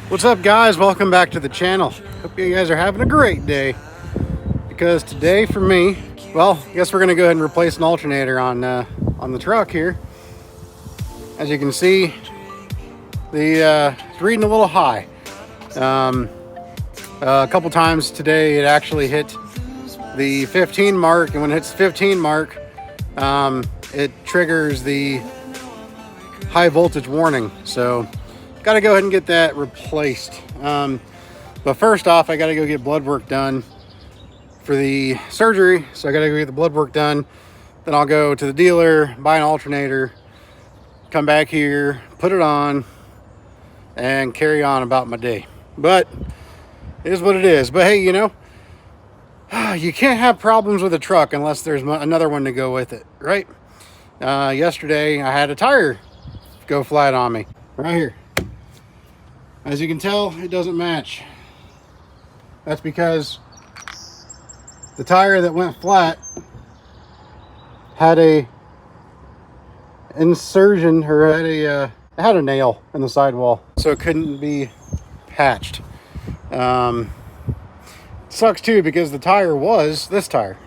What's up, guys? Welcome back to the channel. Hope you guys are having a great day, because today for me, well, I guess we're gonna go ahead and replace an alternator on the truck here. As you can see, it's reading a little high. A couple times today it actually hit the 15 mark, and when it hits the 15 mark, it triggers the high voltage warning. So got to go ahead and get that replaced. But first off, I got to go get blood work done for the surgery. So I got to go get the blood work done. Then I'll go to the dealer, buy an alternator, come back here, put it on, and carry on about my day. But it is what it is. But hey, you know, you can't have problems with a truck unless there's another one to go with it, right? Yesterday, I had a tire go flat on me right here. As you can tell, it doesn't match. That's because the tire that went flat had a insertion, or it had a nail in the sidewall, so it couldn't be patched. Sucks too, because the tire was this tire.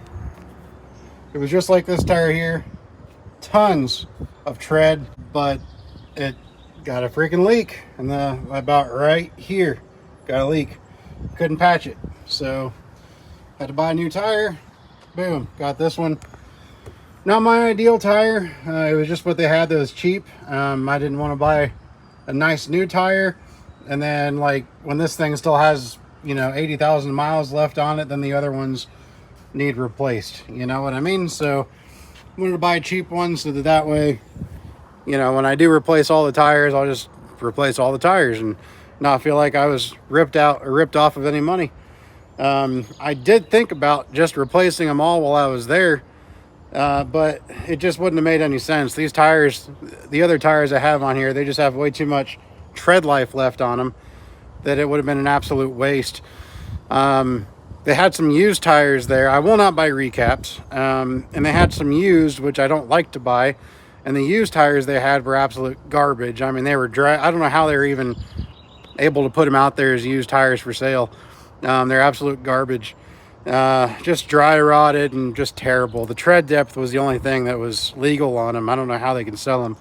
It was just like this tire here, tons of tread, but it got a freaking leak, and about right here got a leak. Couldn't patch it, so had to buy a new tire. Boom, got this one. Not my ideal tire. It was just what they had that was cheap. I didn't want to buy a nice new tire, and then like when this thing still has, you know, 80,000 miles left on it, then the other ones need replaced. You know what I mean? So I wanted to buy a cheap one so that way, you know, when I do replace all the tires, I'll just replace all the tires and not feel like I was ripped out or ripped off of any money. I did think about just replacing them all while I was there, but it just wouldn't have made any sense. These tires, the other tires I have on here, they just have way too much tread life left on them that it would have been an absolute waste. They had some used tires there. I will not buy recaps. And they had some used, which I don't like to buy. And the used tires they had were absolute garbage. I mean, they were dry. I don't know how they were even able to put them out there as used tires for sale. They're absolute garbage. Just dry rotted and just terrible. The tread depth was the only thing that was legal on them. I don't know how they can sell them.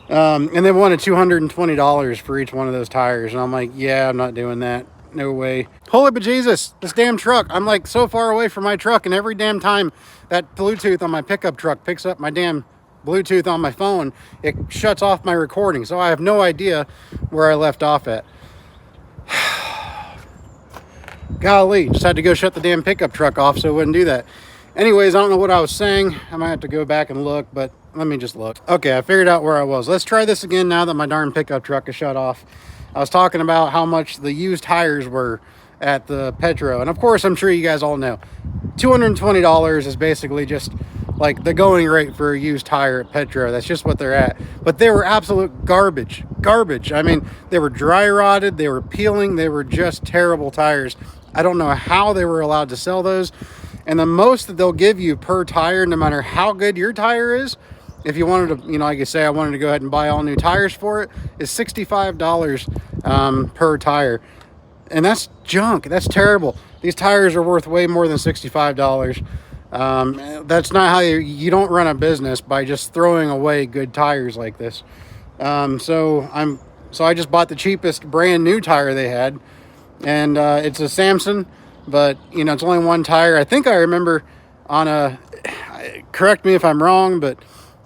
And they wanted $220 for each one of those tires. And I'm like, yeah, I'm not doing that. No way. Holy bejesus, this damn truck. I'm like so far away from my truck, and every damn time that Bluetooth on my pickup truck picks up my damn Bluetooth on my phone, it shuts off my recording. So I have no idea where I left off at. Golly, just had to go shut the damn pickup truck off so it wouldn't do that. Anyways, I don't know what I was saying. I might have to go back and look, but let me just look. Okay, I figured out where I was. Let's try this again now that my darn pickup truck is shut off. I was talking about how much the used tires were at the Petro. And of course, I'm sure you guys all know, $220 is basically just like the going rate for a used tire at Petro. That's just what they're at. But they were absolute garbage. Garbage. I mean, they were dry rotted. They were peeling. They were just terrible tires. I don't know how they were allowed to sell those. And the most that they'll give you per tire, no matter how good your tire is, if you wanted to, you know, like I say, I wanted to go ahead and buy all new tires for it, is $65 per tire. And that's junk. That's terrible. These tires are worth way more than $65. That's not how you don't run a business, by just throwing away good tires like this. So I just bought the cheapest brand new tire they had, and it's a Samson, but you know, it's only one tire. I think I remember on correct me if I'm wrong, but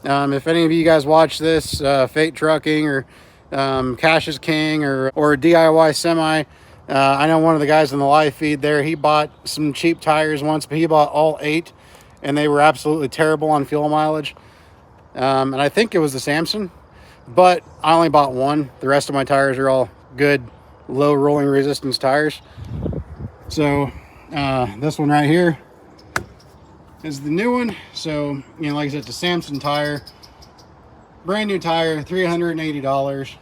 if any of you guys watch this, Fate Trucking or Cash is King or DIY Semi, I know one of the guys in the live feed there, he bought some cheap tires once, but he bought all 8, and they were absolutely terrible on fuel mileage. And I think it was the Samson, but I only bought one. The rest of my tires are all good, low rolling resistance tires. So this one right here is the new one. So, you know, like I said, it's a Samson tire, brand new tire, $380.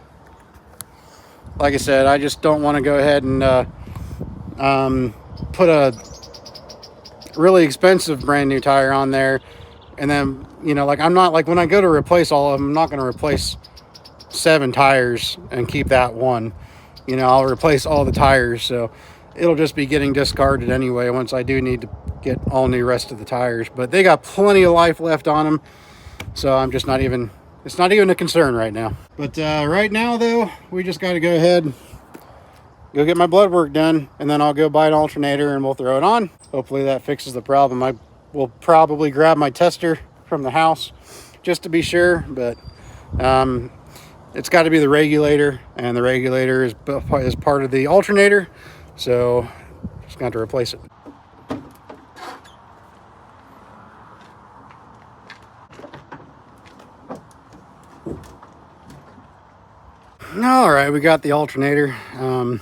Like I said, I just don't want to go ahead and put a really expensive brand new tire on there, and then, you know, like, I'm not, like, when I go to replace all of them, I'm not going to replace 7 tires and keep that one. You know, I'll replace all the tires, so it'll just be getting discarded anyway once I do need to get all new rest of the tires. But they got plenty of life left on them, so I'm just not even, it's not even a concern right now. But right now though, we just got to go ahead, go get my blood work done, and then I'll go buy an alternator and we'll throw it on. Hopefully that fixes the problem. I will probably grab my tester from the house just to be sure, but it's got to be the regulator, and the regulator is part of the alternator, so just going to have to replace it. All right, we got the alternator. Now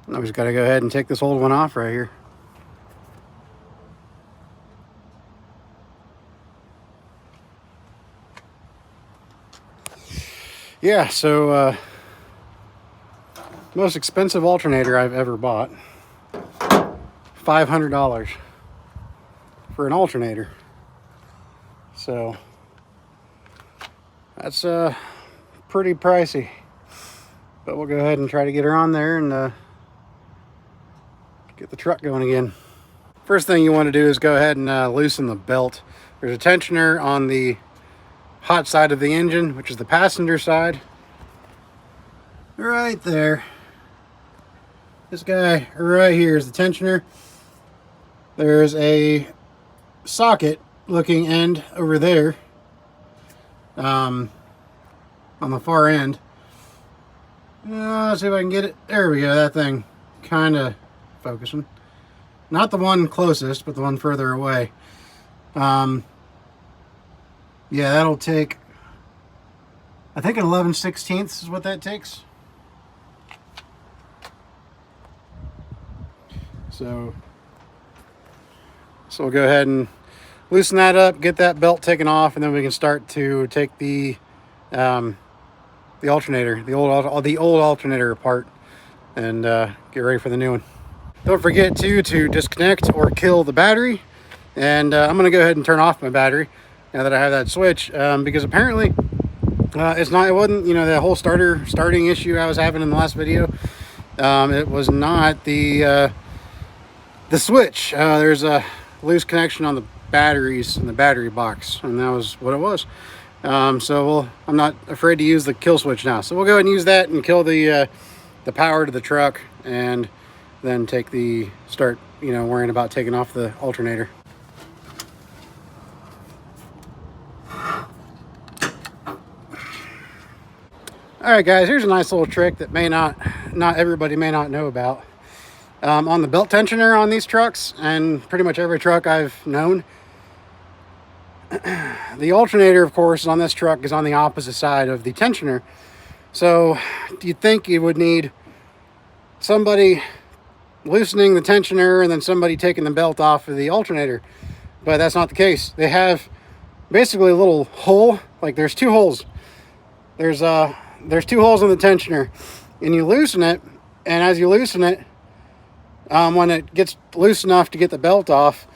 we just got to go ahead and take this old one off right here. Yeah, so most expensive alternator I've ever bought. $500 for an alternator. So that's pretty pricey. But we'll go ahead and try to get her on there and get the truck going again. First thing you want to do is go ahead and loosen the belt. There's a tensioner on the hot side of the engine, which is the passenger side. Right there. This guy right here is the tensioner. There's a socket looking end over there on the far end. Let's see if I can get it. There we go. That thing kind of focusing. Not the one closest, but the one further away. Yeah, that'll take, I think an 11/16 is what that takes. So we'll go ahead and loosen that up, get that belt taken off, and then we can start to take the alternator, the old alternator apart, and get ready for the new one. Don't forget to disconnect or kill the battery. And I'm going to go ahead and turn off my battery now that I have that switch, because apparently it wasn't, you know, that whole starting issue I was having in the last video. It was not the switch. There's a loose connection on the batteries in the battery box, and that was what it was. So I'm not afraid to use the kill switch now. So we'll go ahead and use that and kill the power to the truck, and then start, you know, worrying about taking off the alternator. All right, guys, here's a nice little trick that not everybody may not know about. On the belt tensioner on these trucks, and pretty much every truck I've known, the alternator, of course, on this truck is on the opposite side of the tensioner. So you'd think you would need somebody loosening the tensioner and then somebody taking the belt off of the alternator, but that's not the case. They have basically a little hole, like there's 2 holes. There's 2 holes in the tensioner, and you loosen it, and as you loosen it, when it gets loose enough to get the belt off,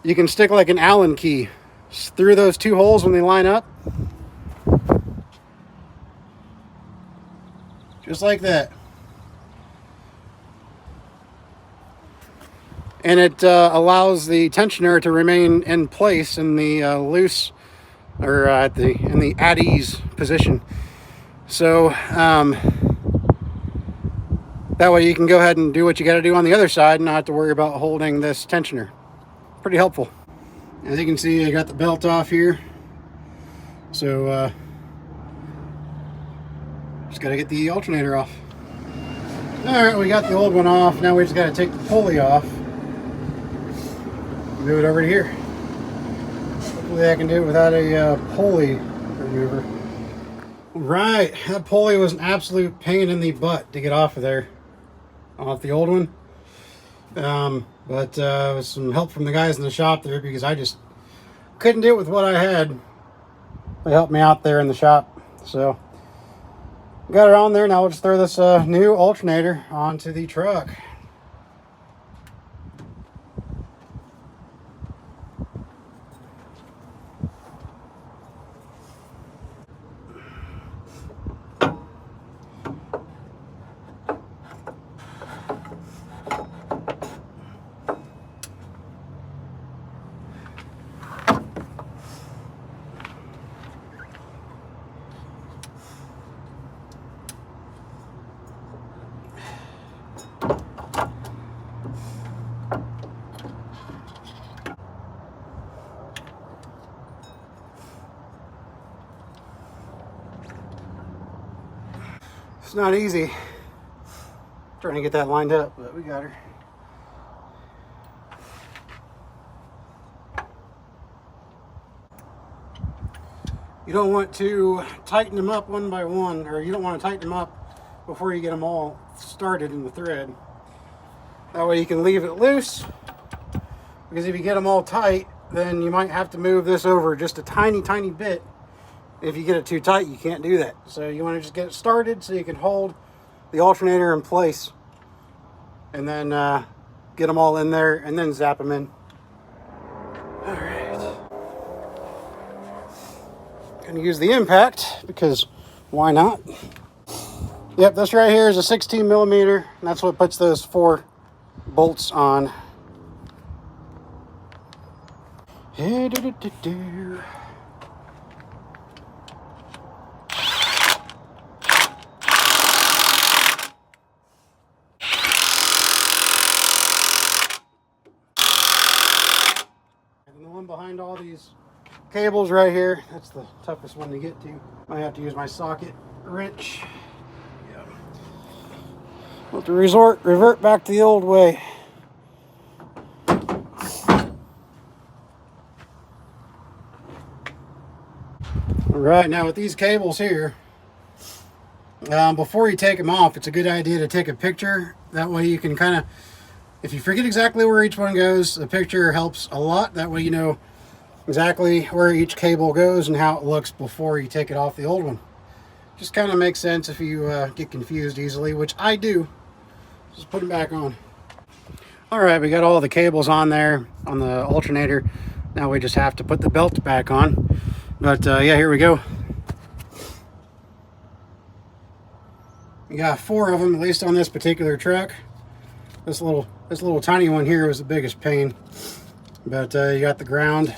you can stick like an Allen key through those 2 holes when they line up. Just like that. And it allows the tensioner to remain in place in the loose, or in the at ease position. So that way you can go ahead and do what you got to do on the other side and not have to worry about holding this tensioner. Pretty helpful. As you can see, I got the belt off here. So just got to get the alternator off. All right, we got the old one off. Now we just got to take the pulley off. Move it over to here. Hopefully I can do it without a pulley remover. Right, that pulley was an absolute pain in the butt to get off of there, off the old one. But with some help from the guys in the shop there, because I just couldn't do it with what I had. They helped me out there in the shop. So got it on there. Now we'll just throw this new alternator onto the truck. It's not easy trying to get that lined up, but we got her. You don't want to tighten them up one by one, or you don't want to tighten them up before you get them all started in the thread. That way you can leave it loose, because if you get them all tight, then you might have to move this over just a tiny bit. If you get it too tight, you can't do that. So you want to just get it started so you can hold the alternator in place, and then get them all in there and then zap them in. All right. Gonna use the impact because why not? Yep, this right here is a 16 millimeter, and that's what puts those 4 bolts on. Hey, do. And the one behind all these cables right here, that's the toughest one to get to. I have to use my socket wrench. Yeah. We'll have to revert back to the old way. All right, now with these cables here, before you take them off, it's a good idea to take a picture. That way you can kind of, if you forget exactly where each one goes, the picture helps a lot. That way you know exactly where each cable goes and how it looks before you take it off the old one. Just kind of makes sense if you get confused easily, which I do. Just put them back on. All right, we got all the cables on there on the alternator. Now we just have to put the belt back on. But yeah, here we go. We got 4 of them, at least on this particular truck. This little tiny one here was the biggest pain. But you got the ground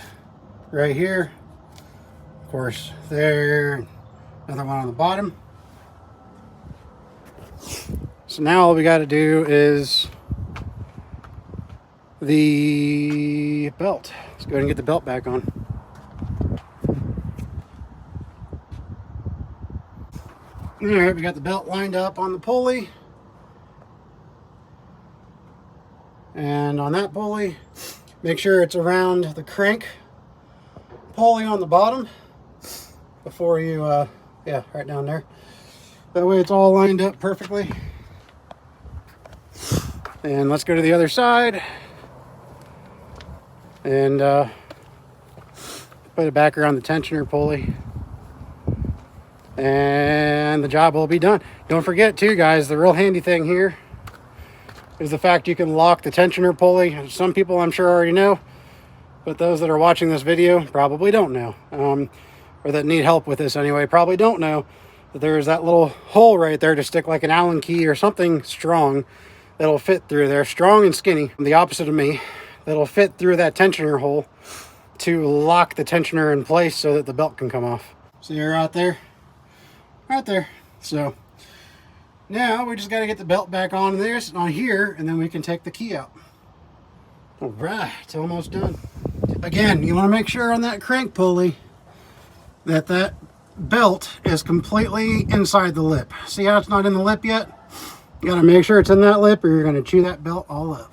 right here, of course, there, another one on the bottom. So now all we got to do is the belt. Let's go ahead and get the belt back on. All right, we got the belt lined up on the pulley, and on that pulley, make sure it's around the crank pulley on the bottom before you yeah, right down there. That way it's all lined up perfectly. And let's go to the other side and put it back around the tensioner pulley, and the job will be done. Don't forget too, guys, the real handy thing here is the fact you can lock the tensioner pulley. Some people I'm sure already know, but those that are watching this video probably don't know, or that need help with this anyway, probably don't know that there's that little hole right there to stick like an Allen key or something strong that'll fit through there, strong and skinny, the opposite of me, that'll fit through that tensioner hole to lock the tensioner in place so that the belt can come off. See her out there? Right there. So now we just got to get the belt back on here, and then we can take the key out. All right, it's almost done. Again, you want to make sure on that crank pulley that that belt is completely inside the lip. See how it's not in the lip yet? You got to make sure it's in that lip, or you're going to chew that belt all up.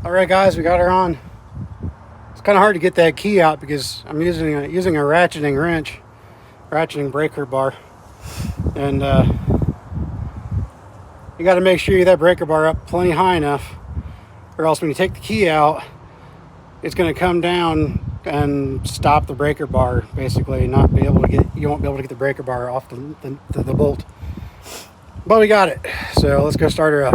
All right, guys, we got her on. It's kind of hard to get that key out because I'm using a ratcheting wrench, ratcheting breaker bar, and you got to make sure you get that breaker bar up plenty high enough, or else when you take the key out, it's going to come down and stop the breaker bar, basically. You won't be able to get the breaker bar off the bolt. But we got it, so let's go start her up.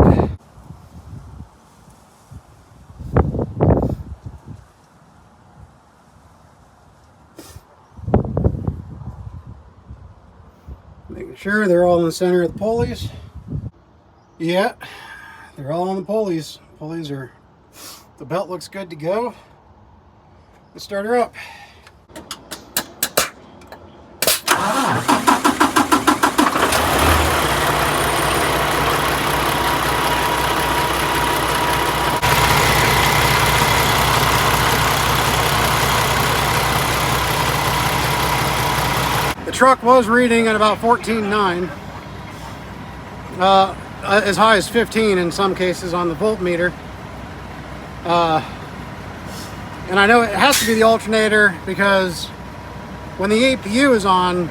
Making sure they're all in the center of the pulleys. Yeah, they're all on the pulleys. The belt looks good to go. Let's start her up. The truck was reading at about 14.9, as high as 15 in some cases on the voltmeter. And I know it has to be the alternator because when the APU is on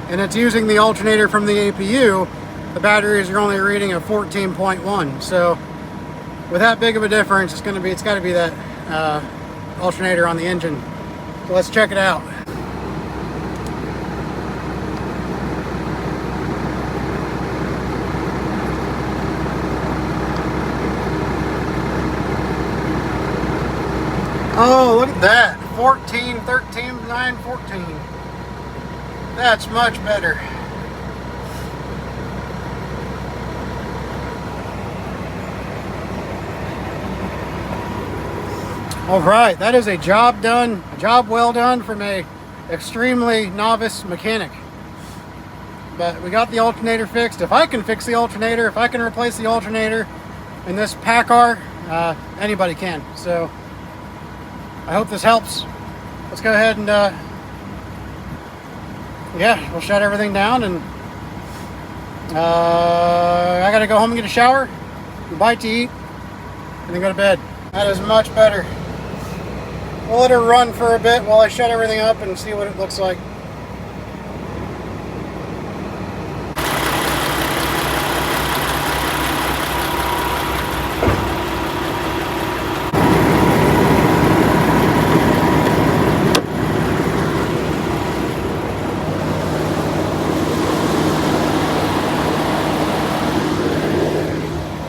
and it's using the alternator from the APU, the batteries are only reading a 14.1. So with that big of a difference, it's got to be that alternator on the engine. So let's check it out. Oh, look at that. 14, 13, 9, 14. That's much better. All right, that is a job done, a job well done from a extremely novice mechanic. But we got the alternator fixed. If I can fix the alternator, if I can replace the alternator in this Packard, anybody can. So I hope this helps. Let's go ahead and yeah, we'll shut everything down, and I gotta go home and get a shower, a bite to eat, and then go to bed. That is much better. We'll let her run for a bit while I shut everything up and see what it looks like.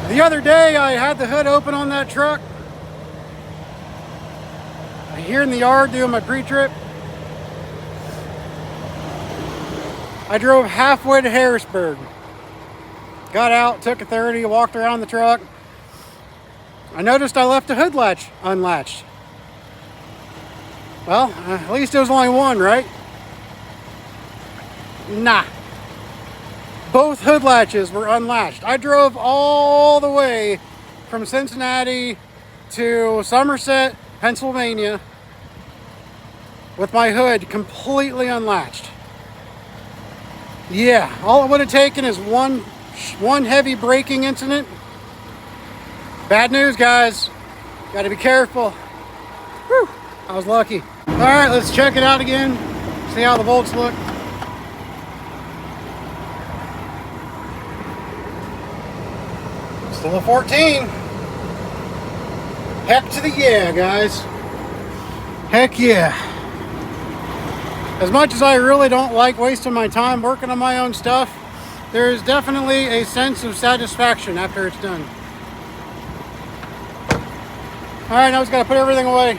The other day I had the hood open on that truck. Here in the yard doing my pre-trip. I drove halfway to Harrisburg. Got out, took a 30, walked around the truck. I noticed I left the hood latch unlatched. Well, at least it was only one, right? Nah. Both hood latches were unlatched. I drove all the way from Cincinnati to Somerset, Pennsylvania, with my hood completely unlatched. Yeah, all it would have taken is one heavy braking incident. Bad news, guys. Got to be careful. Whew, I was lucky. All right, let's check it out again. See how the volts look. Still a 14. Heck to the yeah, guys. Heck yeah. As much as I really don't like wasting my time working on my own stuff, there is definitely a sense of satisfaction after it's done. All right, now we just gotta put everything away.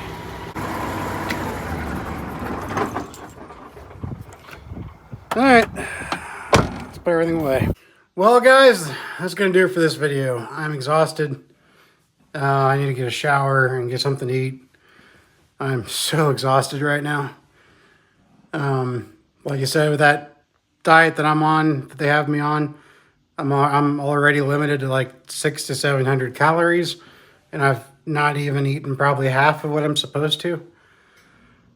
All right, let's put everything away. Well, guys, that's gonna do it for this video. I'm exhausted. I need to get a shower and get something to eat. I'm so exhausted right now. Like I said, with that diet that I'm on, that they have me on, I'm already limited to like 600 to 700 calories, and I've not even eaten probably half of what I'm supposed to.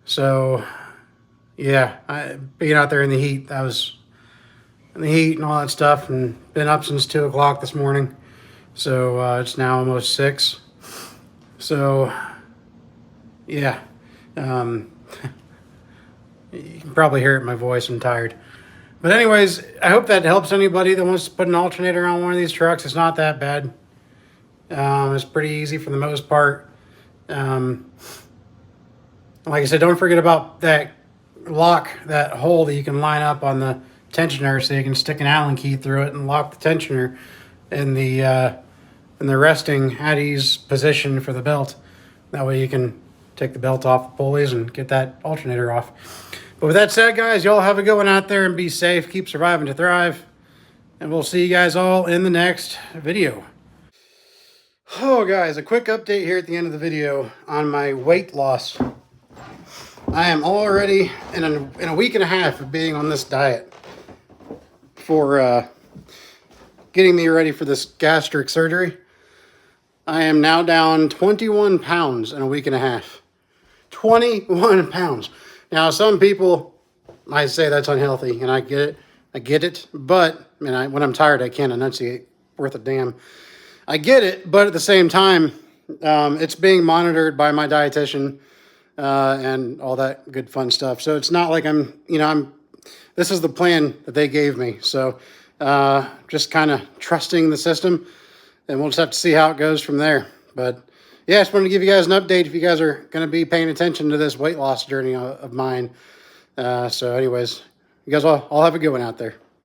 So, yeah, being out there in the heat, I was in the heat and all that stuff, and been up since 2 o'clock this morning. So it's now almost 6. So, yeah. You can probably hear it in my voice. I'm tired. But anyways, I hope that helps anybody that wants to put an alternator on one of these trucks. It's not that bad. It's pretty easy for the most part. Like I said, don't forget about that lock, that hole that you can line up on the tensioner so you can stick an Allen key through it and lock the tensioner in the resting at ease position for the belt. That way you can take the belt off the pulleys and get that alternator off. But with that said, guys, y'all have a good one out there and be safe. Keep surviving to thrive. And we'll see you guys all in the next video. Oh, guys, a quick update here at the end of the video on my weight loss. I am already in a week and a half of being on this diet for getting me ready for this gastric surgery. I am now down 21 pounds in a week and a half. 21 pounds. Now, some people might say that's unhealthy, and I get it. I get it, but when I'm tired, I can't enunciate worth a damn. I get it, but at the same time, it's being monitored by my dietitian and all that good fun stuff. So it's not like this is the plan that they gave me. So just kind of trusting the system, and we'll just have to see how it goes from there. But yeah, I just wanted to give you guys an update if you guys are going to be paying attention to this weight loss journey of mine. So anyways, you guys all have a good one out there.